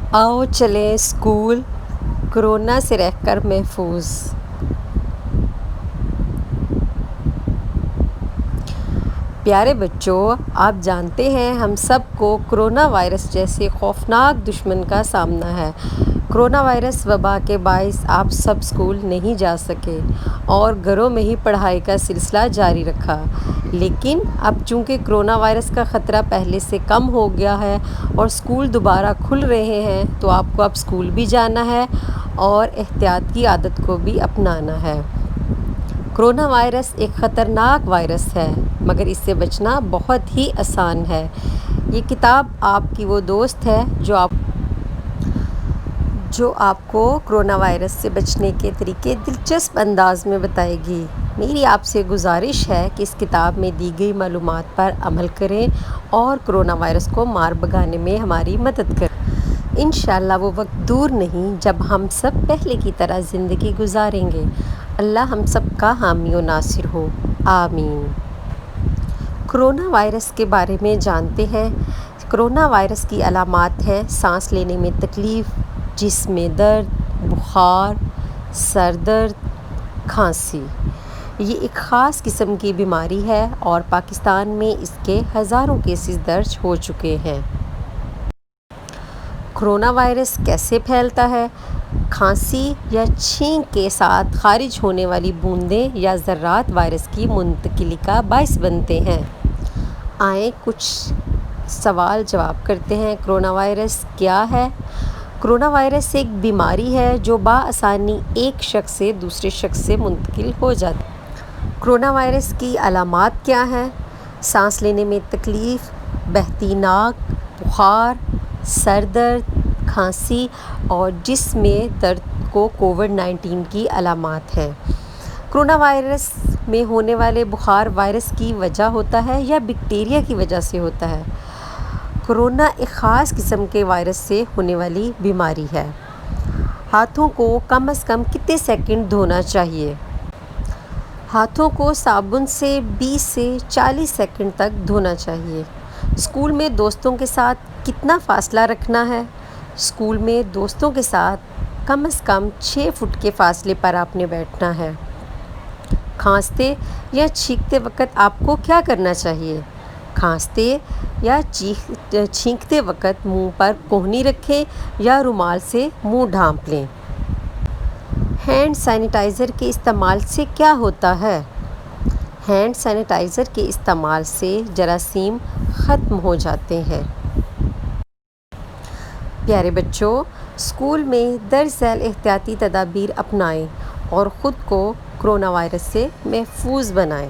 आओ चलें school, corona से रहकर महफूज। प्यारे बच्चों, आप जानते हैं हम सबको कोरोना वायरस जैसे खौफनाक दुश्मन का सामना है। कोरोना वायरस वबा के बायस आप सब स्कूल नहीं जा सके और घरों में ही पढ़ाई का सिलसिला जारी रखा। लेकिन अब चूँकि कोरोना वायरस का ख़तरा पहले से कम हो गया है और स्कूल दोबारा खुल रहे हैं, तो आपको अब स्कूल भी जाना है और एहतियात की आदत को भी अपनाना है। कोरोना वायरस एक ख़तरनाक वायरस है, मगर इससे बचना बहुत ही आसान है। ये किताब आपकी वो दोस्त है जो आपको कोरोना वायरस से बचने के तरीके दिलचस्प अंदाज में बताएगी। मेरी आपसे गुजारिश है कि इस किताब में दी गई मालूमात पर अमल करें और कोरोना वायरस को मार भगाने में हमारी मदद करें। इंशाअल्लाह वो वक्त दूर नहीं जब हम सब पहले की तरह ज़िंदगी गुजारेंगे। अल्लाह हम सब का हामी और नासिर हो, आमीन। कोरोना वायरस के बारे में जानते हैं। कोरोना वायरस की अलामात हैं सांस लेने में तकलीफ़, जिस्म में दर्द, बुखार, सर दर्द, खांसी। ये एक ख़ास किस्म की बीमारी है और पाकिस्तान में इसके हज़ारों केसेस दर्ज हो चुके हैं। कोरोना वायरस कैसे फैलता है? खांसी या छींक के साथ खारिज होने वाली बूंदें या ज़र्रात वायरस की मुंतकिली का बायस बनते हैं। आए कुछ सवाल जवाब करते हैं। कोरोना वायरस क्या है? कोरोना वायरस एक बीमारी है जो बाआसानी एक शख्स से दूसरे शख्स से मुंतकिल हो जाती है। कोरोना वायरस की अलामात क्या हैं? सांस लेने में तकलीफ़, बहती नाक, बुखार, सर दर्द, खांसी और जिस्म में दर्द को कोविड-19 की अलामात हैं। कोरोना वायरस में होने वाले बुखार वायरस की वजह होता है या बैक्टीरिया की वजह से होता है? कोरोना एक ख़ास किस्म के वायरस से होने वाली बीमारी है। हाथों को कम से कम कितने सेकंड धोना चाहिए? हाथों को साबुन से 20 से 40 सेकंड तक धोना चाहिए। स्कूल में दोस्तों के साथ कितना फ़ासला रखना है? स्कूल में दोस्तों के साथ कम से कम 6 फुट के फ़ासले पर आपने बैठना है। खांसते या छींकते वक्त आपको क्या करना चाहिए? खांसते या छींकते वक्त मुंह पर कोहनी रखें या रुमाल से मुंह ढांप लें। हैंड सैनिटाइज़र के इस्तेमाल से क्या होता है? हैंड सैनिटाइज़र के इस्तेमाल से जरासीम ख़त्म हो जाते हैं। प्यारे बच्चों, स्कूल में दर्ज झैल एहतियाती तदाबीर अपनाएं और ख़ुद को कोरोना वायरस से महफूज बनाएं।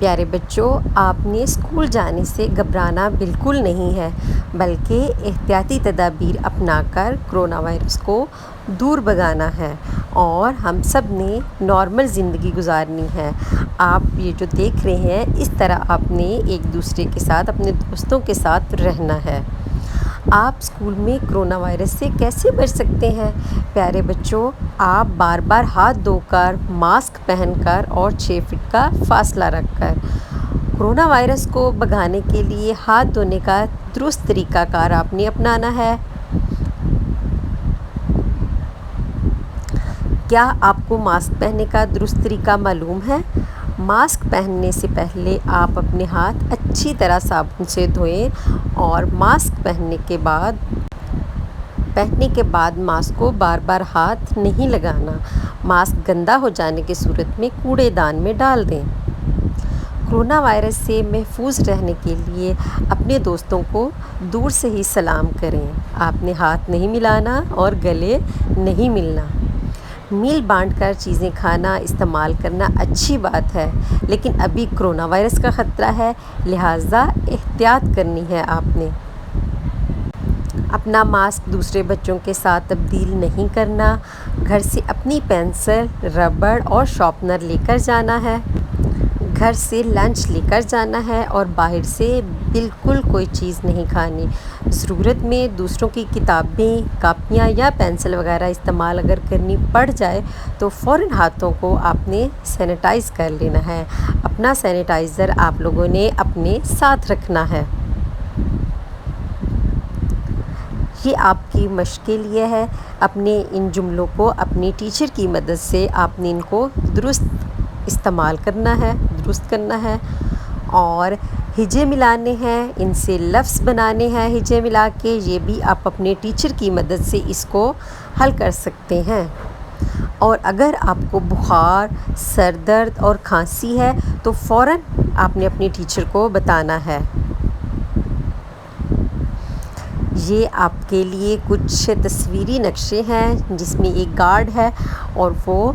प्यारे बच्चों, आपने स्कूल जाने से घबराना बिल्कुल नहीं है, बल्कि एहतियाती तदाबीर अपनाकर कोरोना वायरस को दूर भगाना है और हम सब ने नॉर्मल ज़िंदगी गुजारनी है। आप ये जो देख रहे हैं, इस तरह आपने एक दूसरे के साथ, अपने दोस्तों के साथ रहना है। आप स्कूल में कोरोना वायरस से कैसे बच सकते हैं? प्यारे बच्चों, आप बार बार हाथ धोकर, मास्क पहनकर और 6 फीट का फ़ासला रखकर। कोरोना वायरस को भगाने के लिए हाथ धोने का दुरुस्त तरीक़ाकार आपने अपनाना है। क्या आपको मास्क पहनने का दुरुस्त तरीका मालूम है? मास्क पहनने से पहले आप अपने हाथ अच्छी तरह साबुन से धोएं और मास्क पहनने के बाद मास्क को बार बार हाथ नहीं लगाना। मास्क गंदा हो जाने की सूरत में कूड़ेदान में डाल दें। कोरोना वायरस से महफूज रहने के लिए अपने दोस्तों को दूर से ही सलाम करें। आपने हाथ नहीं मिलाना और गले नहीं मिलना। मील बांट कर चीज़ें खाना इस्तेमाल करना अच्छी बात है, लेकिन अभी कोरोना वायरस का ख़तरा है, लिहाजा एहतियात करनी है आपने। अपना मास्क दूसरे बच्चों के साथ तब्दील नहीं करना। घर से अपनी पेंसिल, रबड़ और शार्पनर लेकर जाना है। घर से लंच लेकर जाना है और बाहर से बिल्कुल कोई चीज़ नहीं खानी। ज़रूरत में दूसरों की किताबें, कापियाँ या पेंसिल वगैरह इस्तेमाल अगर करनी पड़ जाए तो फ़ौरन हाथों को आपने सैनिटाइज़ कर लेना है। अपना सैनिटाइज़र आप लोगों ने अपने साथ रखना है। یہ آپ کی مشق کے لیے ہے۔ اپنے ان جملوں کو اپنی ٹیچر کی مدد سے آپ نے ان کو درست استعمال کرنا ہے، درست کرنا ہے، اور ہجے ملانے ہیں، ان سے لفظ بنانے ہیں ہجے ملا کے، یہ بھی آپ اپنے ٹیچر کی مدد سے اس کو حل کر سکتے ہیں۔ اور اگر آپ کو بخار، سر درد اور کھانسی ہے تو فوراً آپ نے اپنی ٹیچر کو بتانا ہے۔ یہ آپ کے لیے کچھ تصویری نقشے ہیں جس میں ایک گارڈ ہے اور وہ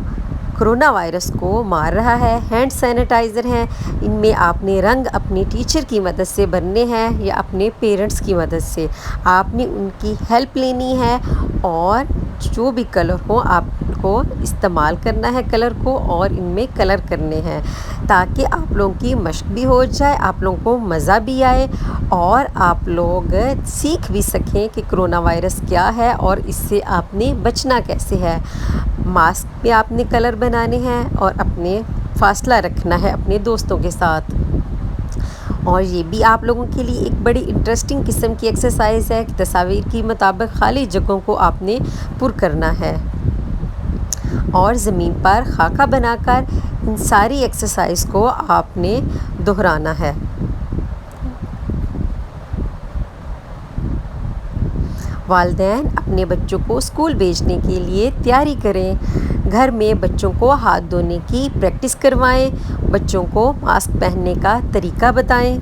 کرونا وائرس کو مار رہا ہے، ہینڈ سینیٹائزر ہیں، ان میں آپ نے رنگ اپنی ٹیچر کی مدد سے بھرنے ہیں یا اپنے پیرنٹس کی مدد سے، آپ نے ان کی ہیلپ لینی ہے، اور جو بھی کلر ہو آپ کو استعمال کرنا ہے کلر کو، اور ان میں کلر کرنے ہیں تاکہ آپ لوگوں کی مشق بھی ہو جائے، آپ لوگوں کو مزہ بھی آئے، اور آپ لوگ سیکھ بھی سکیں کہ کرونا وائرس کیا ہے اور اس سے آپ نے بچنا کیسے ہے۔ ماسک پہ آپ نے کلر بنانے ہیں اور اپنے فاصلہ رکھنا ہے اپنے دوستوں کے ساتھ۔ اور یہ بھی آپ لوگوں کے لیے ایک بڑی انٹرسٹنگ قسم کی ایکسرسائز ہے کہ تصاویر کی مطابق خالی جگہوں کو آپ نے پر کرنا ہے، اور زمین پر خاکہ بنا کر ان ساری ایکسرسائز کو آپ نے دہرانا ہے۔ والدین اپنے بچوں کو اسکول بھیجنے کے لیے تیاری کریں، گھر میں بچوں کو ہاتھ دھونے کی پریکٹس کروائیں، بچوں کو ماسک پہننے کا طریقہ بتائیں،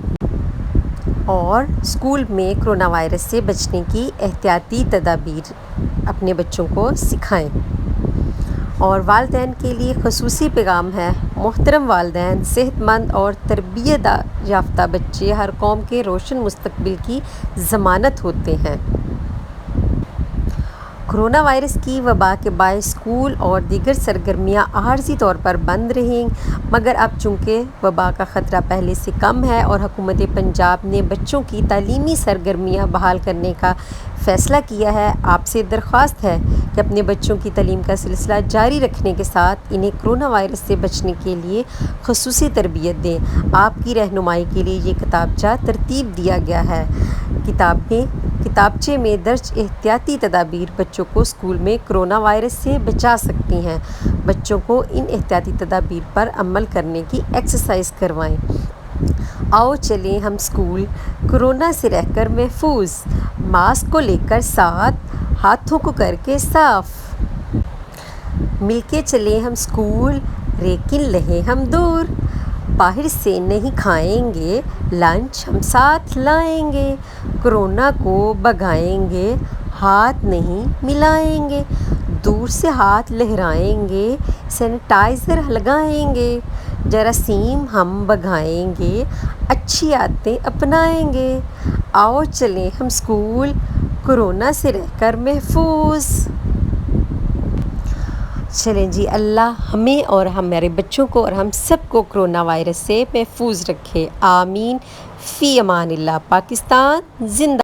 اور اسکول میں کرونا وائرس سے بچنے کی احتیاطی تدابیر اپنے بچوں کو سکھائیں۔ اور والدین کے لیے خصوصی پیغام ہے، محترم والدین، صحت مند اور تربیت یافتہ بچے ہر قوم کے روشن مستقبل کی ضمانت ہوتے ہیں۔ کرونا وائرس کی وبا کے باعث اسکول اور دیگر سرگرمیاں عارضی طور پر بند رہیں، مگر اب چونکہ وبا کا خطرہ پہلے سے کم ہے اور حکومت پنجاب نے بچوں کی تعلیمی سرگرمیاں بحال کرنے کا فیصلہ کیا ہے، آپ سے درخواست ہے کہ اپنے بچوں کی تعلیم کا سلسلہ جاری رکھنے کے ساتھ انہیں کرونا وائرس سے بچنے کے لیے خصوصی تربیت دیں۔ آپ کی رہنمائی کے لیے یہ کتابچہ ترتیب دیا گیا ہے۔ کتابچے میں درج احتیاطی تدابیر بچوں کو اسکول میں کرونا وائرس سے بچا سکتی ہیں۔ بچوں کو ان احتیاطی تدابیر پر عمل کرنے کی ایکسرسائز کروائیں۔ آؤ چلیں ہم اسکول، کرونا سے رہ کر محفوظ، ماسک کو لے کر ساتھ، ہاتھوں کو کر کے صاف، مل کے چلیں ہم اسکول، لیکن رہیں ہم دور، باہر سے نہیں کھائیں گے، لنچ ہم ساتھ لائیں گے، کرونا کو بھگائیں گے، ہاتھ نہیں ملائیں گے، دور سے ہاتھ لہرائیں گے، سینیٹائزر لگائیں گے، جراثیم ہم بھگائیں گے، اچھی عادتیں اپنائیں گے، آؤ چلیں ہم اسکول، کرونا سے رہ کر محفوظ۔ چلیں جی، اللہ ہمیں اور ہمارے بچوں کو اور ہم سب کو کرونا وائرس سے محفوظ رکھے، آمین۔ فی امان اللہ۔ پاکستان زندہ